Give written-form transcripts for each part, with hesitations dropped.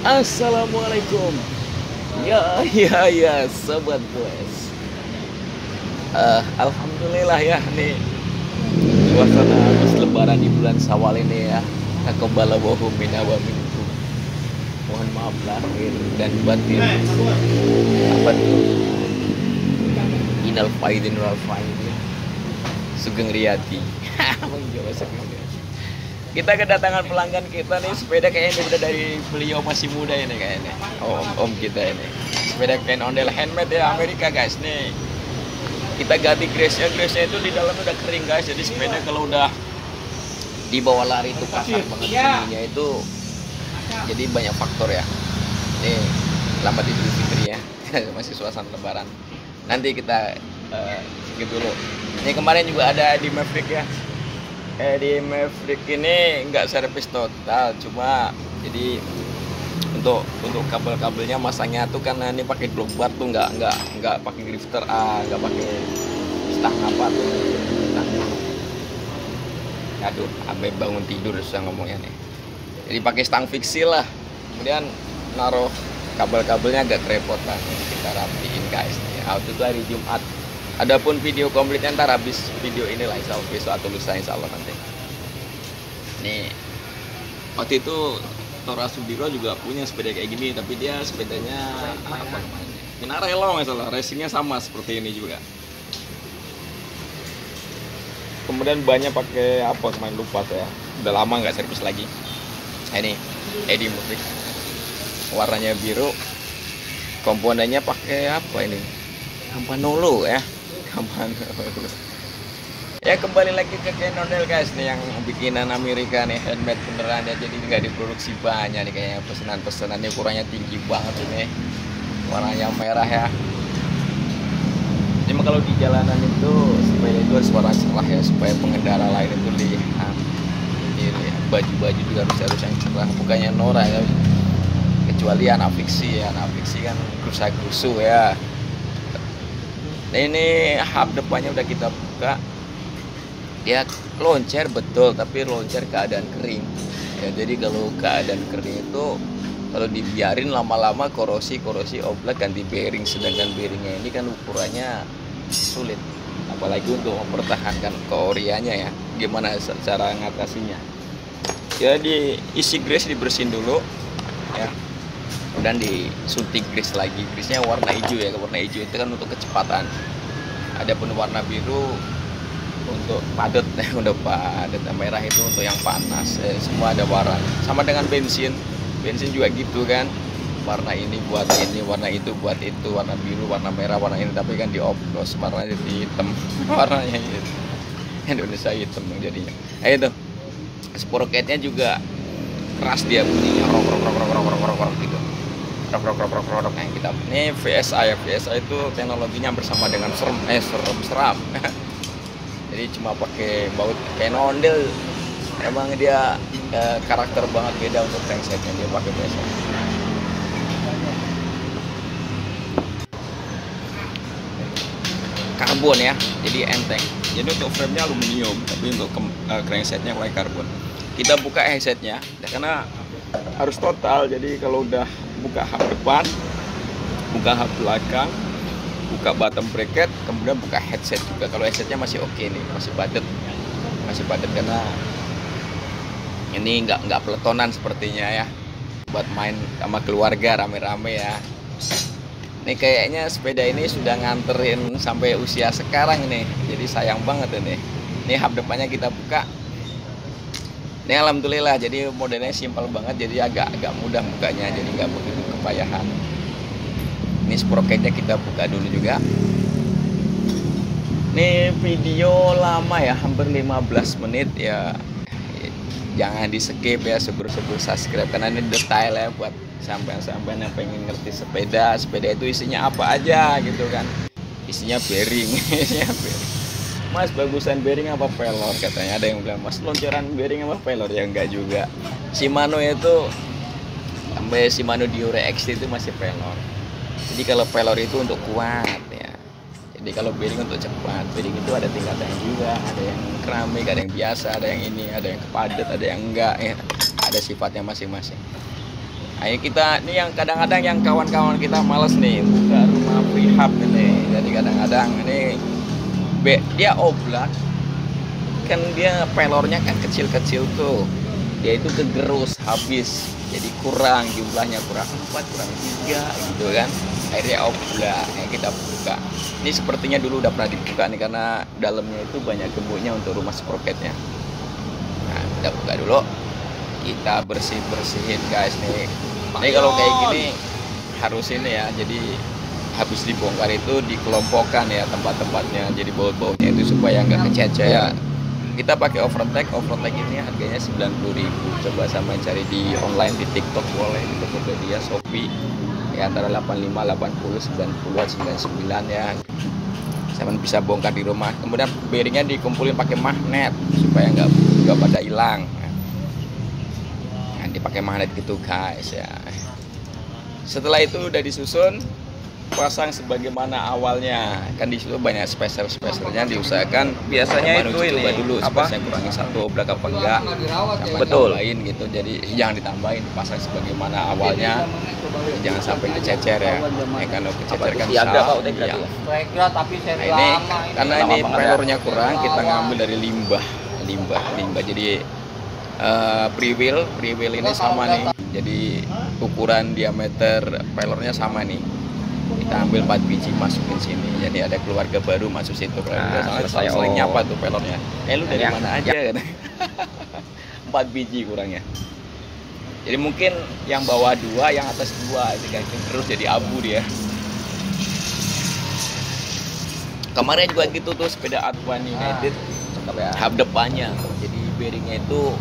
Assalamualaikum. Ya, sobat boys. Alhamdulillah ya nih suasana habis lebaran di bulan Syawal ini ya. Taqabbalallahu minna wa minkum. Mohon maaf lahir dan batin. Apa tuh? Inal faidin wal faidin. Sugeng Riyadi. Kita kedatangan pelanggan kita nih, sepeda kayaknya udah dari beliau masih muda ini kayaknya. Om kita ini. Sepeda kain ondel handmade ya Amerika guys nih. Kita ganti grace-nya itu di dalam udah kering guys. Jadi sepeda kalau udah dibawa lari itu kasar banget bunyinya itu. Jadi banyak faktor ya. Nih, selamat Idul Fitri ya. Masih suasana lebaran. Nanti kita skip dulu. Ini kemarin juga ada di Maverick ya. Di Maverick ini nggak servis total, cuma jadi untuk kabel-kabelnya masangnya tuh karena ini pakai blok bar tuh nggak pakai grifter nggak pakai stang apa tuh. Aduh, sampai bangun tidur susah ngomongnya nih. Jadi pakai stang fixil lah, kemudian naruh kabel-kabelnya agak kerepotan. Kita rapiin guys. Auto itu hari Jumat. Adapun video komplitnya ntar habis video inilah insya Allah besok atau lusa insya Allah nanti. Nih waktu itu Tora Sudiro juga punya sepeda kayak gini, tapi dia sepedanya apa namanya? Pinarello masalah, racingnya sama seperti ini juga. Kemudian banyak pakai apa kemarin lupa saya, udah lama nggak servis lagi. Ini Eddie Maverick, warnanya biru, komponennya pakai apa ini? Campanolo ya. Ya kembali lagi ke kain ondel guys nih yang bikinan Amerika nih, handmade beneran ya, jadi nggak diproduksi banyak nih kayaknya, pesanan-pesanannya ukurannya tinggi banget ini, warnanya merah ya. Cuma kalau di jalanan itu sepeda itu harus warna cerah ya, supaya pengendara lain itu lihat. Ini baju-baju juga harus yang cerah, bukannya norak ya, kecuali anak fiksi ya, anak fiksi kan gerusa-gerusu ya. Nah, ini hub depannya udah kita buka. Ya loncer betul, tapi loncer keadaan kering. Ya jadi kalau keadaan kering itu kalau dibiarin lama-lama korosi oblak ganti bearing, sedangkan bearingnya ini kan ukurannya sulit. Apalagi untuk mempertahankan keoriannya ya. Gimana cara ngatasinya? Ya diisi grease, dibersihin dulu ya. Dan disuntik grease lagi. Grease-nya warna hijau ya, warna hijau itu kan untuk kecepatan. Adapun warna biru untuk padat, udah padat. Merah itu untuk yang panas. Semua ada warna. Sama dengan bensin juga gitu kan. Warna ini buat ini, warna itu buat itu, warna biru, warna merah, warna ini. Tapi kan dioplos, warnanya hitam. Warnanya itu Indonesia hitam jadinya. Nah itu sprocketnya juga keras dia bunyinya, rok gitu. Rok yang kita ini VSI ya. VSI itu teknologinya bersama dengan seram. Jadi cuma pakai baut kain ondel, emang dia karakter banget beda untuk cranksetnya, dia pakai VSI. Karbon ya, jadi enteng. Jadi untuk frame-nya aluminium, tapi untuk cranksetnya pakai karbon. Kita buka headsetnya karena harus total, jadi kalau udah buka hub depan, buka hub belakang, buka bottom bracket, kemudian buka headset juga. Kalau headsetnya masih oke nih, masih padat karena ini nggak peletonan sepertinya ya, buat main sama keluarga rame-rame ya. Ini kayaknya sepeda ini sudah nganterin sampai usia sekarang nih, jadi sayang banget ini. Ini hub depannya kita buka. Ini alhamdulillah, jadi modelnya simpel banget, jadi agak mudah bukanya, jadi nggak begitu kepayahan. Ini sprocketnya kita buka dulu juga. Ini video lama ya, hampir 15 menit ya. Jangan di skip ya, syukur-syukur subscribe karena ini detail ya buat sampean yang pengen ngerti sepeda itu isinya apa aja gitu kan. Isinya bearing, Mas bagusan bearing apa pelor, katanya ada yang bilang mas loncaran bearing apa pelor, ya enggak juga. Shimano itu sampai Shimano Diore XT itu masih pelor. Jadi kalau pelor itu untuk kuat ya, jadi kalau bearing untuk cepat. Bearing itu ada tingkatannya juga, ada yang keramik, ada yang biasa, ada yang ini, ada yang kepadat, ada yang enggak ya, ada sifatnya masing-masing. Nah, ini kita ini yang kadang-kadang yang kawan-kawan kita males nih buka rumah prehab ini. Jadi kadang-kadang ini dia oblak kan, dia pelornya kan kecil-kecil tuh, dia itu kegerus habis, jadi kurang jumlahnya, kurang 4 kurang 3 gitu kan, akhirnya oblak yang kita buka. Ini sepertinya dulu udah pernah dibuka nih karena dalamnya itu banyak gemboknya untuk rumah sprocketnya. Nah, kita buka dulu, kita bersihin guys nih. Ini kalau kayak gini harus ini ya, jadi habis dibongkar itu dikelompokkan ya tempat-tempatnya, jadi baut-bautnya itu supaya nggak kececer ya. Kita pakai overtake ini harganya 90.000. Coba sama cari di online, di TikTok boleh, di Tokopedia, Shopee ya, antara 85, 80, 90, 99 ya. Sama bisa bongkar di rumah. Kemudian bearingnya dikumpulin pakai magnet supaya nggak pada hilang. Nah, dipakai magnet gitu guys ya. Setelah itu udah disusun, pasang sebagaimana awalnya, kan di situ banyak spesial-spesialnya, diusahakan biasanya itu ini coba dulu spesialnya kurangi satu oblak apa enggak, betul lain gitu, jadi jangan ditambahin, pasang sebagaimana awalnya, jangan sampai kececer ya, kalau kececer kan bisa ya. Nah, ini karena ini pelornya kurang, kita ngambil dari limbah, jadi pre-wheel ini sama nih, jadi ukuran diameter pelornya sama nih. Kita ambil 4 biji masukin sini, jadi ada keluarga baru masuk situ. Saling nyapa tuh pelornya, lu dari mana aja kan. 4 biji kurangnya, jadi mungkin yang bawah 2, yang atas 2 terus jadi abu dia. Kemarin juga gitu tuh sepeda Advan United, hub depannya, jadi bearingnya itu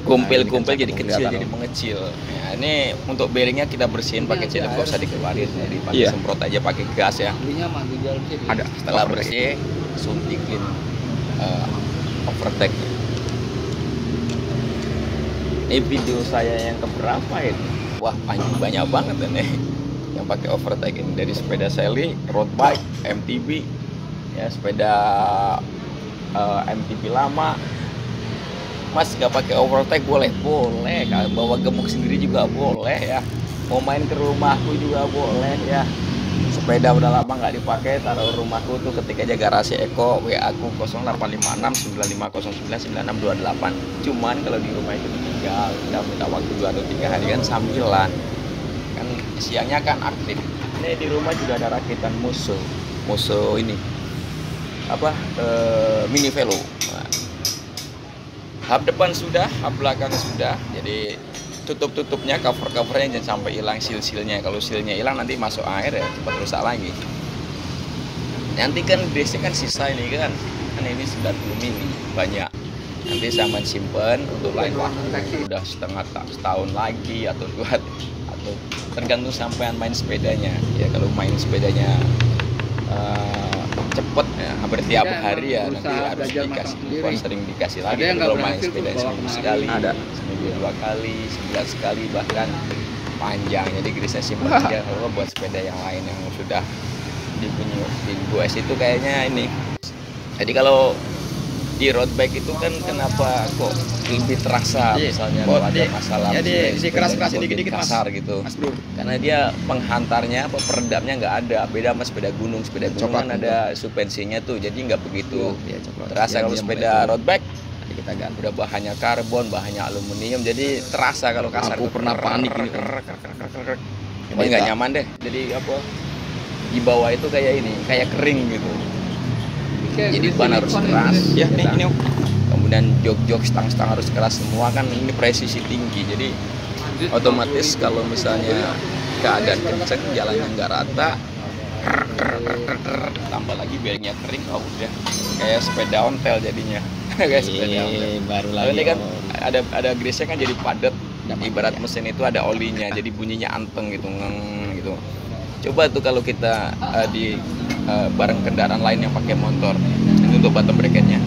kumpil-kumpil jadi kecil, jadi mengecil. Nah, ini untuk bearingnya kita bersihin pakai cedek, gak usah dikeluarin, jadi pakai semprot aja pakai gas ya. Ada setelah bersih, suntikin overtake. Ini video saya yang keberapa ini? Wah, banyak banget ini yang pakai overtake ini, dari sepeda Sally, road bike, MTB, ya sepeda MTB lama. Mas nggak pakai overtake boleh, kalau bawa gemuk sendiri juga boleh ya, mau main ke rumahku juga boleh ya. Sepeda udah lama nggak dipakai, taruh rumahku tuh, ketik aja garasi Eko, WA aku 0856 9509 9628. Cuman kalau di rumah itu ditinggal, kita minta waktu 2 atau 3 hari kan, sambilan kan siangnya kan aktif. Ini di rumah juga ada rakitan musuh ini apa, mini velo. Hub depan sudah, hub belakang sudah, jadi tutupnya, covernya jangan sampai hilang seal-sealnya. Kalau sealnya hilang nanti masuk air ya cepat rusak lagi. Nanti kan biasanya kan sisa ini kan ini 90 mili banyak. Nanti sama simpen untuk lain waktu, udah setahun lagi atau 2, atau tergantung sampean main sepedanya. Ya kalau main sepedanya cepet ya, hampir tiap hari ya, nanti harus dikasih, sering dikasih lagi. Kalau main sepeda seminggu sekali, seminggu 2 kali, sebulan sekali, bahkan panjang. Jadi grisnya simpan aja. Kalau buat sepeda yang lain yang sudah di US itu kayaknya ini. Jadi kalau di road bike itu kan kenapa kok lebih terasa, misalnya kalau ada masalah di keras-keras dikit-dikit kasar gitu, Mas Bro, karena dia penghantarnya peredamnya nggak ada, beda sama sepeda gunung kan ada suspensinya tuh, jadi nggak begitu terasa. Kalau sepeda road bike kita ganti, udah bahannya karbon, bahannya aluminium, jadi terasa kalau kasar. Aku pernah panik ini, ini nggak nyaman deh. Jadi apa, di bawah itu kayak ini, kayak kering gitu. Jadi ban harus keras ya, ini kemudian jok stang harus keras semua kan, ini presisi tinggi, jadi otomatis kalau misalnya keadaan kenceng, jalannya nggak rata, tambah lagi bearingnya kering, udah kayak sepeda ontel jadinya. Kayak sepeda ontel baru lagi. Ini kan ada grease-nya kan, jadi padat, ibarat mesin itu ada olinya, jadi bunyinya anteng gitu, gitu. Coba tuh kalau kita di bareng kendaraan lain yang pakai motor. Ini untuk bottom bracketnya.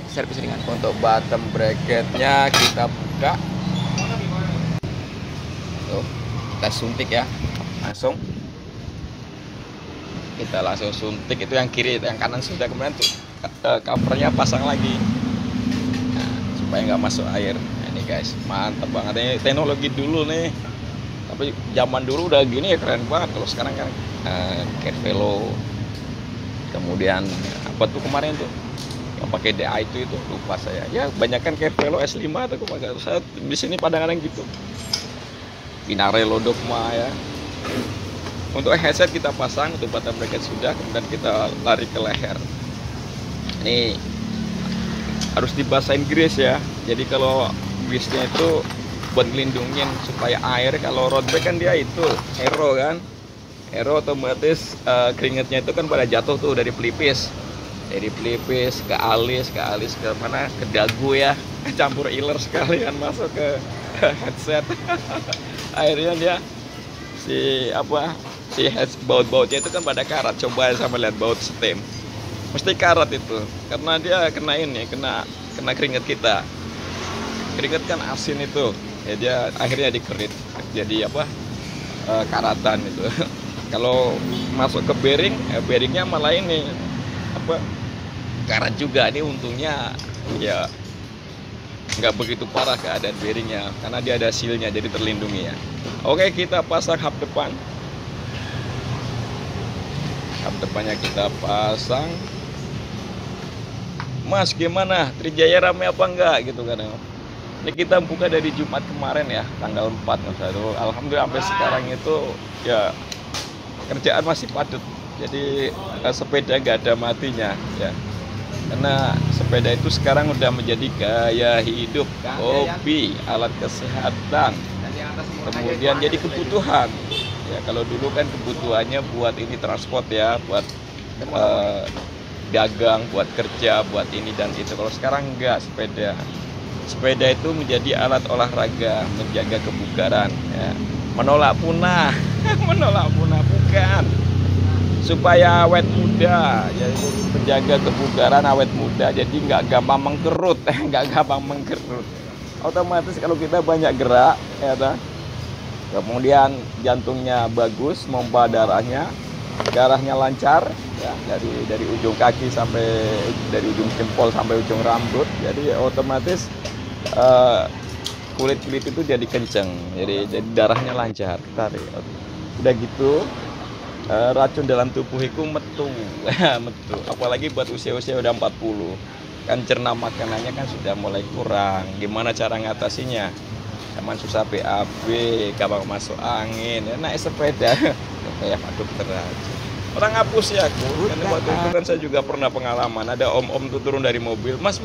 Servis ringan. Untuk bottom bracketnya kita buka. Tuh, kita suntik ya. Langsung. Kita langsung suntik, itu yang kiri, yang kanan sudah, kemudian tuh covernya pasang lagi. Nah, supaya nggak masuk air. Nah, ini guys, mantap banget ini teknologi dulu nih. Tapi zaman dulu udah gini ya keren banget. Kalau sekarang kan Caravelle, kemudian apa tuh kemarin tuh yang pakai DA itu lupa saya. Ya banyakkan Caravelle S5 atau kemarin saya di sini kadang-kadang gitu. Pinarello Dogma ya. Untuk headset kita pasang, untuk button bracket sudah, kemudian kita lari ke leher. Ini harus dibasahin grease ya. Jadi kalau grease-nya itu buat ngelindungin supaya air. Kalau road bike kan dia itu aero kan, aero otomatis keringetnya itu kan pada jatuh tuh dari pelipis ke alis ke mana, ke dagu ya, campur iler sekalian masuk ke headset. Akhirnya dia si baut-bautnya itu kan pada karat. Coba sama lihat baut stem, mesti karat itu karena dia kena keringet kita. Keringet kan asin itu ya, dia akhirnya dikerit jadi karatan itu. Kalau masuk ke bearing, bearingnya malah ini karat juga. Ini untungnya ya nggak begitu parah keadaan bearingnya karena dia ada sealnya, jadi terlindungi ya. Oke, kita pasang hub depan. Hub depannya kita pasang. Mas, gimana? Trijaya rame apa enggak gitu kan? Ini kita buka dari Jumat kemarin ya, tanggal 4 November. Alhamdulillah sampai sekarang itu ya kerjaan masih padat. Jadi sepeda nggak ada matinya ya. Karena sepeda itu sekarang udah menjadi gaya hidup, hobi, alat kesehatan, kemudian jadi kebutuhan. Ya kalau dulu kan kebutuhannya buat ini transport ya, buat dagang, buat kerja, buat ini dan itu. Kalau sekarang enggak, sepeda itu menjadi alat olahraga, menjaga kebugaran ya. Menolak punah menolak punah bukan, supaya awet muda ya, menjaga kebugaran, awet muda, jadi nggak gampang mengkerut. Nggak gampang mengkerut, otomatis kalau kita banyak gerak ya ta? Kemudian jantungnya bagus, pompa darahnya lancar ya, dari ujung kaki sampai dari ujung jempol sampai ujung rambut. Jadi otomatis kulit itu jadi kenceng, jadi darahnya lancar. Tarik. Udah gitu racun dalam tubuh itu metu. Metu. Apalagi buat usia-usia udah 40 kan, cerna makanannya kan sudah mulai kurang. Gimana cara ngatasinya? Cuman susah BAB, gampang masuk angin ya, naik sepeda kayak Pak Dokter aja. Orang ngapus ya aku, karena waktu itu kan saya juga pernah pengalaman, ada om-om tuh turun dari mobil, mas,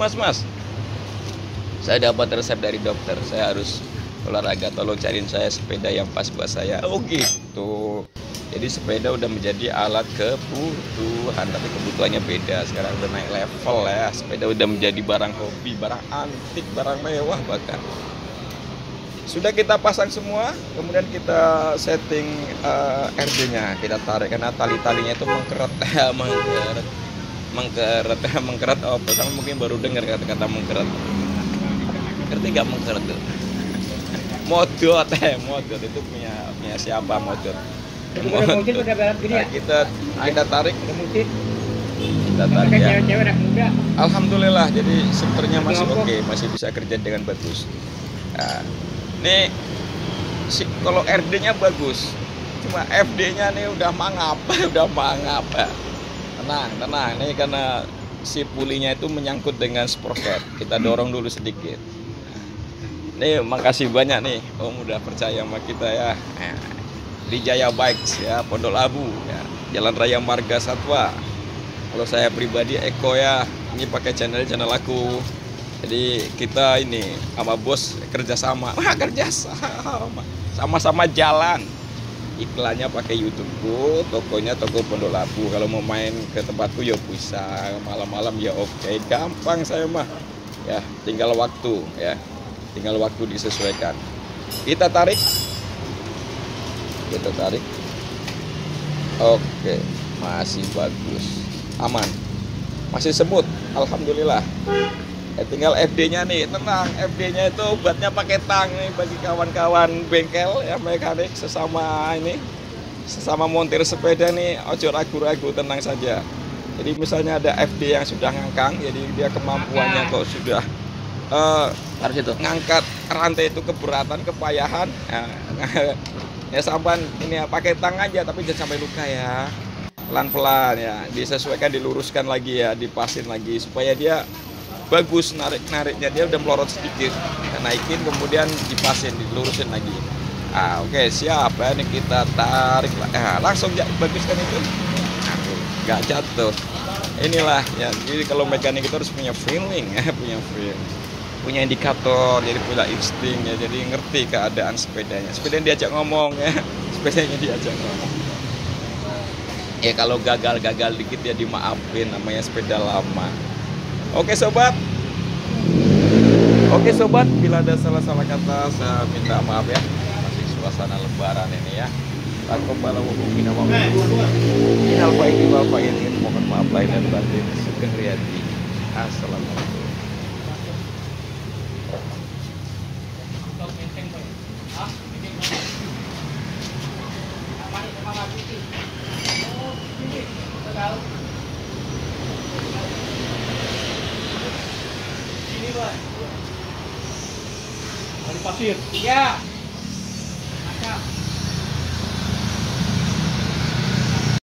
saya dapat resep dari dokter, saya harus olahraga, tolong cariin saya sepeda yang pas buat saya. Oh gitu. Jadi sepeda udah menjadi alat kebutuhan, tapi kebutuhannya beda. Sekarang udah naik level ya, sepeda udah menjadi barang hobi, barang antik, barang mewah bahkan. Sudah kita pasang semua, kemudian kita setting RD-nya, kita tarik karena tali-talinya itu mengkeret. Oh, kamu mungkin baru dengar kata-kata mengkeret. Ngerti nggak mengkeret tuh? Modot itu punya siapa modot? Mungkin udah balap gini ya? Kita tarik. Kita tarik ya. Cewek anak muda. Alhamdulillah, jadi senternya masih oke, masih bisa kerja dengan bagus. Nah, nih kalau RD-nya bagus, cuma FD-nya nih udah mangap. Tenang, nih karena si pulinya itu menyangkut dengan sprocket, kita dorong dulu sedikit. Nih makasih banyak nih om udah percaya sama kita ya. Trijaya Bikes ya, Pondok Labu ya, Jalan Raya Marga Satwa. Kalau saya pribadi Eko ya, ini pakai channel aku. Jadi kita ini sama bos kerjasama, sama-sama jalan. Iklannya pakai YouTubeku, tokonya toko Pondok Labu. Kalau mau main ke tempatku ya bisa, malam-malam ya oke, gampang saya mah. Ya tinggal waktu disesuaikan. Kita tarik. Oke, masih bagus, aman, masih semut, alhamdulillah. Tinggal FD-nya nih, tenang. FD-nya itu obatnya pakai tang nih bagi kawan-kawan bengkel ya, mekanik sesama montir sepeda nih, ojo ragu-ragu, tenang saja. Jadi misalnya ada FD yang sudah ngangkang, jadi dia kemampuannya kok sudah harus itu ngangkat rantai itu keberatan, kepayahan. Ya sampan ini ya, pakai tang aja tapi jangan sampai luka ya. Pelan-pelan ya, disesuaikan, diluruskan lagi ya, dipasin lagi supaya dia bagus nariknya. Dia udah melorot sedikit, kita naikin kemudian dipasin, dilurusin lagi. Oke, siap ya, ini kita tarik langsung bagus kan itu. Nggak jatuh. Inilah ya, jadi kalau mekanik itu harus punya feeling ya, punya indikator, jadi punya insting ya, jadi ngerti keadaan sepedanya. Sepedanya diajak ngomong ya, sepedanya diajak ngomong. Ya kalau gagal dikit ya dimaafin, namanya sepeda lama. Oke sobat, bila ada salah-salah kata saya minta maaf ya. Masih suasana lebaran ini ya. Takobala wa minna wa minal faizin wal faizin. Mohon maaf lahir dan batin. Sugeng Riyadi. Assalamualaikum. Pasir. Ya.